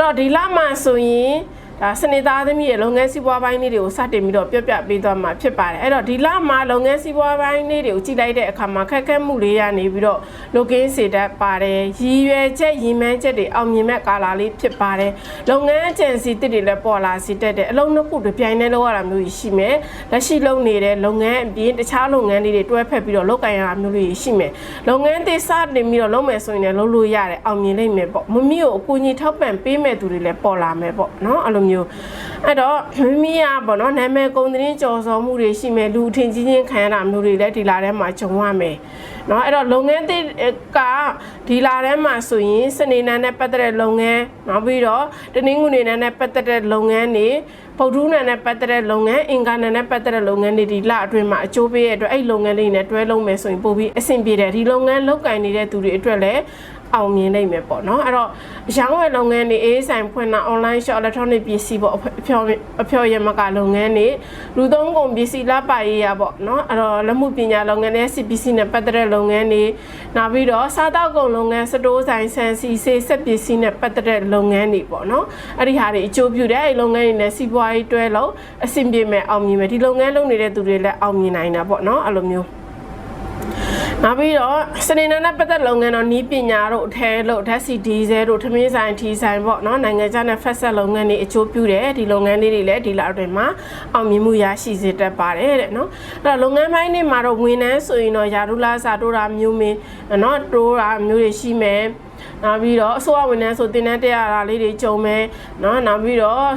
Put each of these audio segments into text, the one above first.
တော့ဒီလမှာဆိုရင်ဒါစနေသားသမီးရဲ့လုပ်ငန်းစီးပွားပိုင်းလေးတွေကိုစတင်ပြီးတော့ပြပေးသွားမှာဖြစ်ပါတယ်အဲ့တော့ဒီလမှာလုပ်ငန်းစီးပွားပိုင်းလေးတွေကိုကြည့်လိုက်တဲ့အခါမှာခက်ခဲမှုတွေရနေပြီးတော့လိုကင်းစေတတ်ပါတယ်ရည်ရွယ်ချက်ရည်မှန်းချက်တွေအောင်မြင်မဲ့ကာလလေးဖြစ်ပါတယ်လုပ်ငန်းအကျဉ်းစီတစ်တွေလည်းပေါ်လာစေတတ်တယ်အလုံးနှစ်ခုတွေပြိုင်နေလို့ရတာမျိုးရှိမယ်လက်ရှိလုပ်နေတဲ့လုပ်ငန်းအပြင်တခြားလုပ်ငန်းတွေတွဲဖက်ပြီးတော့လုပ်ကိုင်ရတာမျိုးတွေရှိမယ်လုပ်ငန်းတွေစတင်ပြီးတော့လုပ်မယ်ဆိုရင်လည်းလုပ်လို့ရတယ်အောင်မြင်နိုင်မယ်ပေါ့မမီကိုအကူအညီထောက်ပံ့ပေးမဲ့သူတွေလည်းပေါ်လာမယ်ပေါ့နော်အဲ့လိုမျိုးအဲ့တော့မိမိကပေါ့နော်နာမည်ကုန်သတင်းကြော်စော်မှုတွေရှိမယ်လူထင်ကြီးချင်းခံရတာမျိုးတွေလည်းဒီလာထဲမှာကြုံရမယ်နော်အဲ့တော့လုပ်ငန်းတွေကဒီလာထဲမှာဆိုရင်စနေနေ့နဲ့ပတ်သက်တဲ့လုပ်ငန်းနောက်ပြီးတော့တနင်္ဂနွေနေ့နဲ့ပတ်သက်တဲ့လုပ်ငန်းတွေဗုဒ္ဓနေ့နဲ့ပတ်သက်တဲ့လုပ်ငန်းအင်္ဂါနေ့နဲ့ပတ်သက်တဲ့လုပ်ငန်းတွေဒီလအတွင်းမှာအကျိုးပေးရတဲ့အတွက်အဲ့လုပ်ငန်းလေးနဲ့တွဲလုပ်မယ်ဆိုရင်ပို့ပြီးအဆင်ပြေတယ်ဒီလုပ်ငန်းလုပ်ကိုင်နေတဲ့သူတွေအတွက်လည်းအောင်မြင်နိုင်မယ်ပေါ့နော်အဲ့တော့ရောင်းဝယ်လုပ်ငန်းတွေအေးဆိုင်ဖွင့်တာ online shop electronic ပစ္စည်းပေါ့အဖျော်ရမကလုပ်ငန်းတွေလူသုံးကုန်ပစ္စည်းလက်ပါရေးရပေါ့နော်အဲ့တော့လက်မှုပညာလုပ်ငန်းတွေစစ်ပစ္စည်းနဲ့ပတ်သက်တဲ့လုပ်ငန်းတွေနောက်ပြီးတော့စားတောက်ကုန်လုပ်ငန်းစတိုးဆိုင်ဆန်စီဆေးဆက်ပစ္စည်းနဲ့ပတ်သက်တဲ့လုပ်ငန်းတွေပေါ့နော်အဲ့ဒီဟာတွေအကျိုးပြုတဲ့အဲ့လုပ်ငန်းတွေနဲ့စီးပွားရေးတွဲလို့အဆင်ပြေမယ်အောင်မြင်မယ်ဒီလုပ်ငန်းလုပ်နေတဲ့သူတွေလည်းအောင်မြင်နိုင်တာပေါ့နော်အဲ့လိုမျိုးနောက်ပြီးတော့စနေနေ့နဲ့ပတ်သက်လုပ်ငန်းတော့နီးပညာတို့အထဲလို့ဓာတ်ဆီဒီဇယ်တို့ထမင်းဆိုင်ထီဆိုင်ပေါ့နော်နိုင်ငံခြားနဲ့ဖက်ဆက်လုပ်ငန်းတွေအကျိုးပြုတယ်ဒီလုပ်ငန်းလေးတွေလည်းဒီလအတွင်းမှာအောင်မြင်မှုရရှိစေတတ်ပါတယ်တဲ့နော်အဲ့တော့လုပ်ငန်းပိုင်းတွေမှာတော့ဝန်ထမ်းဆိုရင်တော့ယာရုလာစာတိုးတာမျိုးမင်းနော်တိုးတာမျိုးတွေရှိမယ်နောက်ပြီးတော့အစိုးရဝန်ထမ်းဆိုတင်တဲ့တရားရာလေးတွေကြုံမယ်နော်နောက်ပြီးတော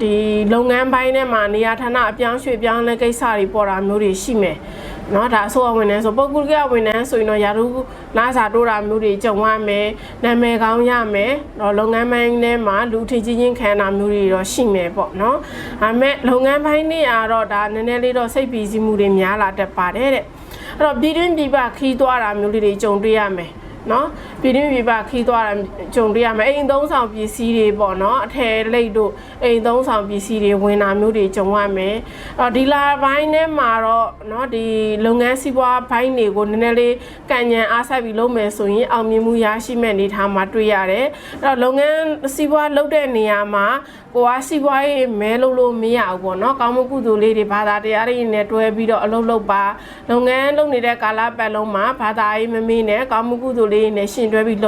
့ဒီလုပ်ငန်းပိုင်းထဲမှာနေရာဌာနအပြောင်းရွှေ့ပြောင်းလဲကိစ္စတွေပေါ်တာမျိုးတွေရှိမယ်နော်ဒါအစိုးရဝန်ထမ်းဆိုပုဂ္ဂလိကဝန်ထမ်းဆိုရင်တော့ယာရုလာစာတိုးတာမျိုးတွေကြုံရမယ်နာမည်ကောင်းရမယ်တော့လုပ်ငန်းပိုင်းထဲမှာလူထင်ကြီးချင်းခံတာမျိုးတွေတော့ရှိမယ်ပေါ့နော်ဒါပေမဲ့လုပ်ငန်းပိုင်းတွေကတော့ဒါနည်းနည်းလေးတော့စိတ်ပီစီမှုတွေများလာတတ်ပါတယ်တဲ့အဲ့တော့ပြည်တွင်းပြည်ပခီးသွားတာမျိုးလေးတွေကြုံတွေ့ရမယ်နော်ပြည်တွင်းပြည်ပခီးသွားတာကြုံတွေ့ရမယ်အိမ်သုံးဆောင်ပစ္စည်းတွေပေါ့နော်အထည်လိပ်တို့အိမ်သုံးဆောင်ပစ္စည်းတွေဝင်တာမျိုးတွေကြုံရမယ်အော်ဒီလာပိုင်းထဲမှာတော့နော်ဒီလုပ်ငန်းစီးပွားဘိုင်းတွေကိုနည်းနည်းလေးကံဉဏ်အားစိုက်ပြီးလုပ်မယ်ဆိုရင်အောင်မြင်မှုရရှိမဲ့အနေထားမှာတွေ့ရတယ်အဲ့တော့လုပ်ငန်းစီးပွားလုပ်တဲ့နေရာမှာကိုကစီးပွားရေးမဲလုပ်လို့မရဘူးပေါ့နော်ကောင်းမှုကုသိုလ်လေးတွေဘာသာတရားတွေနဲ့တွဲပြီးတော့အလုပ်လုပ်ပါလုပ်ငန်းလုပ်နေတဲ့ကာလပတ်လုံးမှာဘာသာရေးမမေးနဲ့ကောင်းမှုကုသိုလ်လေးနဲ့ရှင်တွဲပြီ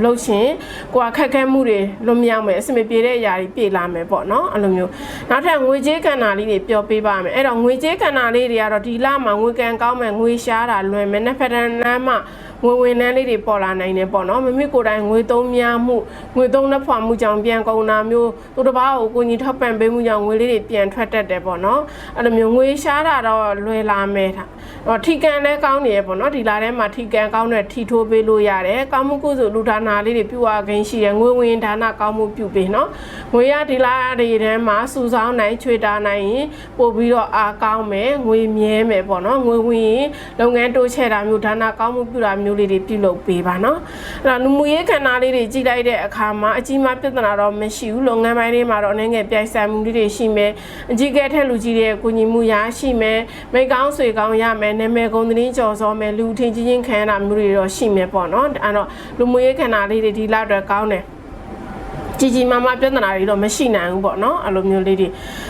းလုပ်ရှင်ကိုကခက်ခဲမှုတွေလွတ်မြောက်မယ်အဆင်မပြေတဲ့အရာတွေပြေလာမယ်ပေါ့နော်အဲ့လိုမျိုးနောက်ထပ်ငွေကြေးကဏ္ဍလေးတွေပျော်ပေးပါမယ်အဲ့တော့ငွေကြေးကဏ္ဍလေးတွေကတော့ဒီလမှာငွေကံကောင်းမယ်ငွေရှားတာလွယ်မယ်နဲ့ဖက်ဒရယ်လမ်းမှာငွေဝင်နှန်းလေးတွေပေါ်လာနိုင်တယ်ပေါ့နော်မမေကိုယ်တိုင်ငွေသုံးများမှုငွေသုံးနှဖွာမှုကြောင့်ပြန်ကုန်တာမျိုးသူတစ်ပါးကိုကိုကြီးထောက်ပံ့ပေးမှုကြောင့်ငွေလေးတွေပြန်ထွက်တတ်တယ်ပေါ့နော်အဲ့လိုမျိုးငွေရှားတာတော့လွယ်လာမယ်တော့ထီကန်လည်းကောင်းနေရပေါ့နော်ဒီလာထဲမှာထီကန်ကောင်းတဲ့ထီထိုးပေးလို့ရတယ်ကောင်းမှုကုသိုလ်လူဒါနာလေးတွေပြုရခင်းရှိတယ်ငွေဝင်ဒါနာကောင်းမှုပြုပေးနော်ငွေရဒီလာတွေထဲမှာစုဆောင်းနိုင်ချွေတာနိုင်ရင်ပို့ပြီးတော့အားကောင်းမယ်ငွေမြဲမယ်ပေါ့နော်ငွေဝင်လုပ်ငန်းတိုးချဲ့တာမျိုးဒါနာကောင်းမှုပြုတာမျိုးလေးတွေပြုလုပ်ပေးပါနော်အဲ့တော့လူမှုရေးခန္ဓာလေးတွေကြည့်လိုက်တဲ့အခါမှာအကြီးမားပြဿနာတော့မရှိဘူးလုပ်ငန်းပိုင်းတွေမှာတော့အနေငယ်ပြိုင်ဆိုင်မှုလေးတွေရှိမယ်အကြီးကဲထက်လူကြီးတွေကူညီမှုရရှိမယ်မိကောင်းဆွေကောင်းရမယ်နာမည်ကုန်သတင်းကြော်စောမယ်လူထင်ကြီးချင်းခံရတာမျိုးတွေတော့ရှိမယ်ပေါ့နော်အဲ့တော့လူမှုရေးခန္ဓာလေးတွေဒီလောက်တော့ကောင်းတယ်ကြီးမားမားပြဿနာတွေတော့မရှိနိုင်ဘူးပေါ့နော်အဲ့လိုမျိုးလေးတွေ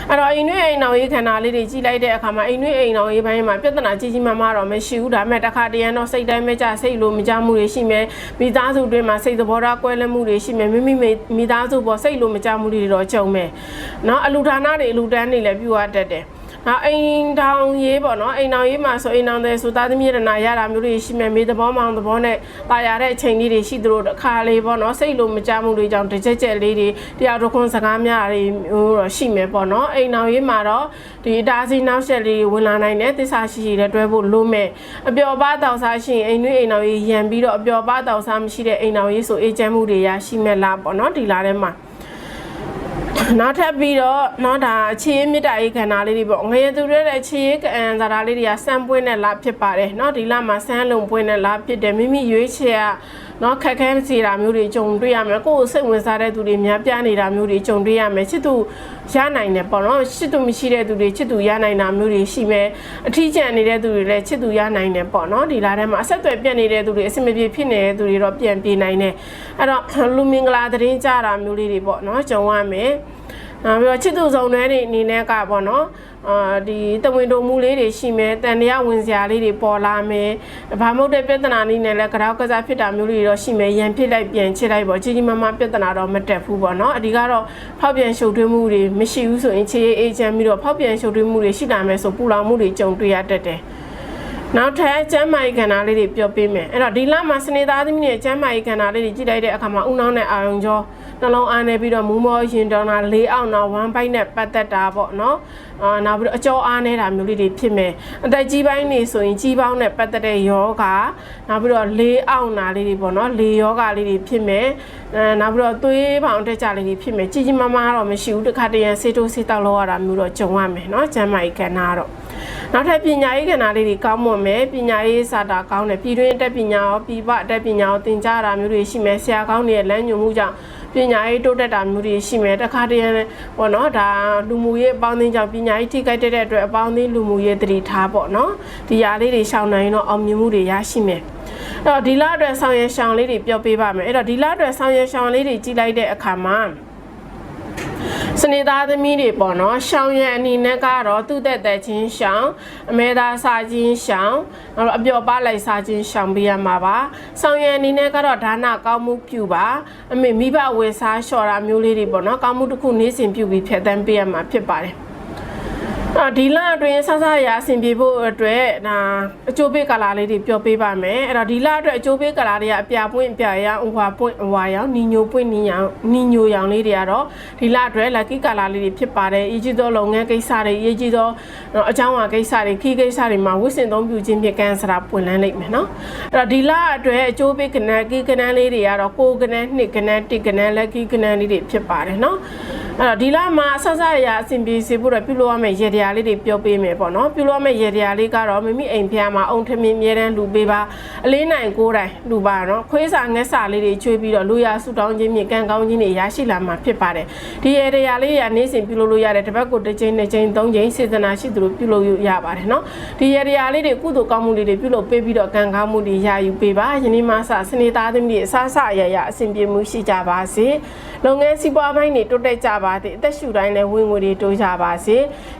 အဲ့တော့အိမ်တွင်းအိမ်တော်ရေးခန္ဓာလေးတွေကြီးလိုက်တဲ့အခါမှာအိမ်တွင်းအိမ်တော်ရေးပိုင်းမှာပြဿနာကြီးမားမားတော့မရှိဘူးဒါပေမဲ့တစ်ခါတရံတော့စိတ်တိုင်းမကြစိတ်လိုမကြမှုတွေရှိမယ်မိသားစုတွင်းမှာစိတ်သဘောထားကွဲလွဲမှုတွေရှိမယ်မိမိသားစုပေါ်စိတ်လိုမကြမှုတွေတော့ကြုံမယ်နော်အလူဌာနတွေအလူတန်းတွေလည်းပြုရတတ်တယ်နောက်အိမ်ထောင်ရေးပေါ့နော်အိမ်ထောင်ရေးမှာဆိုအိမ်ထောင်တဲ့ဆိုသားသမီးရနာရတာမျိုးတွေရှိမယ်မိသဘောမောင်သဘောနဲ့ပါရတဲ့အချိန်လေးတွေရှိသလိုတစ်ခါလေးပေါ့နော်စိတ်လိုမကြမှုတွေကြောင့်တစ်ချက်ချက်လေးတွေတရားတော်ခွန်စကားများတွေတော့ရှိမယ်ပေါ့နော်အိမ်ထောင်ရေးမှာတော့ဒီအတားစီနောက်ဆက်လေးဝင်လာနိုင်တဲ့သစ္စာရှိရှိတဲ့တွဲဖို့လို့မယ်အပျော်ပါတောက်စားရှိရင်အိမ်တွင်းအိမ်ထောင်ရေးရံပြီးတော့အပျော်ပါတောက်စားမရှိတဲ့အိမ်ထောင်ရေးဆိုအေးချမ်းမှုတွေရရှိမဲ့လားပေါ့နော်ဒီလာထဲမှာနောက်ထပ်ပြီးတော့နော်ဒါအခြေရေးမြစ်တာရေးခန္ဓာလေးတွေပေါ့ငရေသူတွေရဲ့အခြေရေးကံဇာတာလေးတွေကစမ်းပွင့်တဲ့လားဖြစ်ပါတယ်နော်ဒီလမှာစမ်းလုံးပွင့်တဲ့လားဖြစ်တယ်မိမိရွေးချယ်က နော်ခက်ခဲစီတာမျိုးတွေကြုံတွေ့ရမယ်ကိုယ်စိတ်ဝင်စားတဲ့သူတွေများပြားနေတာမျိုးတွေကြုံတွေ့ရမယ်ချစ်သူရနိုင်တယ်ပေါ့နော်ချစ်သူမရှိတဲ့သူတွေချစ်သူရနိုင်တာမျိုးတွေရှိမယ်အထီးကျန်နေတဲ့သူတွေလည်းချစ်သူရနိုင်တယ်ပေါ့နော်ဒီလထဲမှာအဆက်အသွယ်ပြတ်နေတဲ့သူတွေအဆင်မပြေဖြစ်နေတဲ့သူတွေတော့ပြန်ပြေနိုင်တယ်အဲ့တော့လူမင်္ဂလာသတင်းကြတာမျိုးလေးတွေပေါ့နော်ကြုံရမယ်ပြီးတော့ချစ်သူဆောင်တွေအနေနဲ့ကပေါ့နော်ဒီတဝင်းတို့မူလေးတွေရှိမယ်တန်တရားဝင်စရာလေးတွေပေါ်လာမယ်ဘာမှမဟုတ်တဲ့ပြဿနာနည်းနဲ့လည်းကြောက်ကစားဖြစ်တာမျိုးတွေတော့ရှိမယ်ရန်ဖြစ်လိုက်ပြန်ချစ်လိုက်ပေါ့ကြီးကြီးမားမားပြဿနာတော့မတက်ဘူးပေါ့နော်အဒီကတော့ဖောက်ပြန်ရှုပ်ထွေးမှုတွေမရှိဘူးဆိုရင်ချေအေးချမ်းပြီးတော့ဖောက်ပြန်ရှုပ်ထွေးမှုတွေရှိလာမယ်ဆိုပူလောင်မှုတွေကြုံတွေ့ရတတ်တယ်နောက်ထပ်ကျမ်းမာရေးကဏ္ဍလေးတွေပြောပေးမယ်အဲ့တော့ဒီလမှာစနေသားသမီးတွေကျမ်းမာရေးကဏ္ဍလေးတွေကြည့်လိုက်တဲ့အခါမှာဥနှောင်းနဲ့အာရုံကြောနှလုံးအားနေပြီးတော့မူးမောရင်တောင်းတာ၄အောင်တော့1 byte နဲ့ပတ်သက်တာပေါ့နော်နောက်ပြီးတော့အကျော်အားနေတာမျိုးလေးတွေဖြစ်မယ်အသက်ကြီးပိုင်းနေဆိုရင်ကြီးပေါင်းနဲ့ပတ်သက်တဲ့ယောဂနောက်ပြီးတော့၄အောင်နာလေးတွေပေါ့နော်၄ယောဂလေးတွေဖြစ်မယ်နောက်ပြီးတော့သွေးပေါင်တက်ကြလေးတွေဖြစ်မယ်ကြီးကြီးမားမားတော့မရှိဘူးတခါတရံဆေးတိုးဆေးတောက်လောက်ရတာမျိုးတော့ကြုံရမယ်နော်ကျမ်းမာရေးကဏ္ဍတော့နောက်ထပ်ပညာရေးကဏ္ဍလေးတွေကောင်းမွန်မယ်ပညာရေးစာတာကောင်းတယ်ပြည်တွင်းတက်ပညာရောပြည်ပတက်ပညာရောသင်ကြားတာမျိုးတွေရှိမယ်ဆရာကောင်းတွေလမ်းညွှန်မှုကြောင့်ပညာရေးတိုးတက်တာမျိုးတွေရှိမယ်တခါတရံပေါ့နော်ဒါလူမှုရေးအပေါင်းအသင်းကြောင့်ပညာရေးထိခိုက်တဲ့အတွက်အပေါင်းအသင်းလူမှုရေးတတိထားပေါ့နော်ဒီຢာလေးတွေရှောင်နိုင်တော့အောင်မြင်မှုတွေရရှိမယ်အဲ့တော့ဒီလအတွက်ဆောင်ရရှောင်လေးတွေပြောပေးပါမယ်အဲ့တော့ဒီလအတွက်ဆောင်ရရှောင်လေးတွေကြီးလိုက်တဲ့အခါမှာစနေသားသမီးတွေပေါ့နော်ရှောင်းရန်အနေနဲ့ကတော့သူ့တဲ့ချင်းရှောင်းအမဲသားစာချင်းရှောင်းနောက်အပျော်ပါလိုက်စာချင်းရှောင်းပေးရမှာပါဆောင်ရန်အနေနဲ့ကတော့ဒါနကောင်းမှုပြုပါအမေမိဘဝေစားလျှော်တာမျိုးလေးတွေပေါ့နော်ကောင်းမှုတစ်ခုနေ့စဉ်ပြုပြီးဖြတ်သန်းပေးရမှာဖြစ်ပါတယ်ဒီလအတွင်းဆဆရာအဆင်ပြေဖို့အတွက်ဒါအကျိုးပေးကာလာလေးတွေပြောပေးပါမယ်အဲ့တော့ဒီလအတွက်အကျိုးပေးကာလာတွေကအပြပွင့်အပြရောင်ဥပွားပွင့်အဝါရောင်နီညိုပွင့်နီညိုရောင်လေးတွေကတော့ဒီလအတွက် lucky ကာလာလေးတွေဖြစ်ပါတယ်အကြီးသောလုပ်ငန်းကိစ္စတွေအကြီးသောအကြောင်းအရာကိစ္စတွေခီးကိစ္စတွေမှာဝိစင်သုံးပြုခြင်းဖြင့်ကံစရာပွင့်လန်းလိမ့်မယ်နော်အဲ့တော့ဒီလအတွက်အကျိုးပေးကဏ္ဍကီကဏ္ဍလေးတွေကတော့ကိုကဏ္ဍ2ကဏ္ဍ1ကဏ္ဍ lucky ကဏ္ဍလေးတွေဖြစ်ပါတယ်နော်အဲ့တော့ဒီလမှာဆဆရာအဆင်ပြေစေဖို့ပြုလုပ်ရမယ့်ရည်တရားလေးတွေပြောပေးမယ်ပေါ့နော်ပြုလုပ်ရမယ့်ရည်တရားလေးကတော့မိမိအိမ်ဖျားမှာအုံထမင်းမြဲတမ်းလူပေးပါအလေးနိုင်9တိုင်လူပါနော်ခွေးစာငှက်စာလေးတွေချွေးပြီးတော့လူရဆူတောင်းခြင်းမြင့်ကံကောင်းခြင်းတွေရရှိလာမှာဖြစ်ပါတယ်ဒီရည်တရားလေးရနေ့စဉ်ပြုလုပ်လို့ရတယ်တစ်ပတ်ကိုတစ်ချိန်နှစ်ချိန်သုံးချိန်စေတနာရှိသလိုပြုလုပ်ရပါတယ်နော်ဒီရည်တရားလေးတွေကုသိုလ်ကောင်းမှုလေးတွေပြုလုပ်ပေးပြီးတော့ကံကောင်းမှုတွေရယူပေးပါယနေ့မှစနေသားသမီးတွေအစားအရအဆင်ပြေမှုရှိကြပါစေလုပ်ငန်းစီးပွားပိုင်းတွေတိုးတက်ကြပါစေအသက်ရှူတိုင်းလည်းဝင်ငွေတွေတိုးကြပါစေ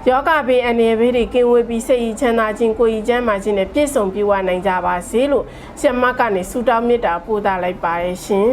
ယောဂဘေးအနေဘေးတွေကင်းဝေးပြီးစိတ်ချမ်းသာခြင်းကိုယ်ကြီးချမ်းသာခြင်းနဲ့ပြည့်စုံပြည့်ဝနိုင်ကြပါစေလို့ဆရာမကနေဆုတောင်းမေတ္တာပို့သလိုက်ပါရဲ့ရှင်